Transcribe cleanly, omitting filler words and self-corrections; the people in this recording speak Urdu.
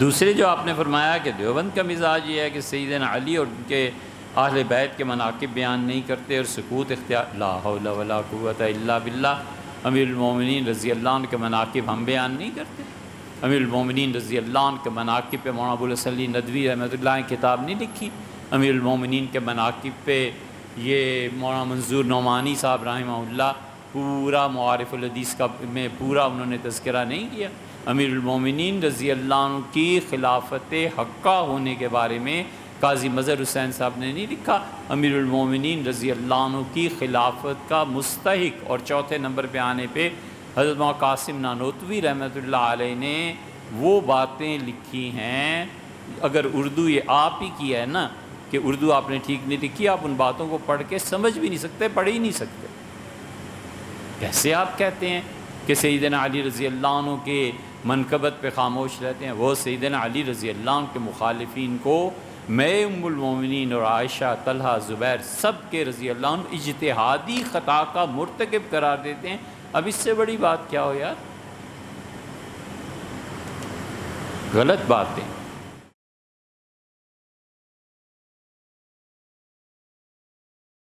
دوسرے جو آپ نے فرمایا کہ دیوبند کا مزاج یہ ہے کہ سیدنا علی اور ان کے اہل بیت کے مناقب بیان نہیں کرتے اور سکوت اختیار، لا حول ولا قوت الا باللہ، امیر المومنین رضی اللہ عنہ کے مناقب ہم بیان نہیں کرتے؟ امیر المومنین رضی اللہ عنہ کے مناقب پہ مولانا ابوالحسن علی ندوی رحمۃ اللہ نے کتاب نہیں لکھی؟ امیر المومنین کے مناقب پہ یہ مولانا منظور نعمانی صاحب رحمہ اللہ پورا معارف الحدیث کا میں پورا انہوں نے تذکرہ نہیں کیا؟ امیر المومنین رضی اللہ عنہ کی خلافت حقہ ہونے کے بارے میں قاضی مظہر حسین صاحب نے نہیں لکھا؟ امیر المومنین رضی اللہ عنہ کی خلافت کا مستحق اور چوتھے نمبر پہ آنے پہ حضرت مولانا قاسم نانوتوی رحمۃ اللہ علیہ نے وہ باتیں لکھی ہیں۔ اگر اردو یہ آپ ہی کی ہے نا کہ اردو آپ نے ٹھیک نہیں لکھی، آپ ان باتوں کو پڑھ کے سمجھ بھی نہیں سکتے، پڑھ ہی نہیں سکتے۔ کیسے آپ کہتے ہیں کہ سیدنا علی رضی اللہ عنہ کے منقبت پہ خاموش رہتے ہیں؟ وہ سیدنا علی رضی اللہ عنہ کے مخالفین کو میں ام المومنین اور عائشہ، طلحہ، زبیر سب کے رضی اللہ عنہ اجتہادی خطا کا مرتکب قرار دیتے ہیں۔ اب اس سے بڑی بات کیا ہو یار؟ غلط باتیں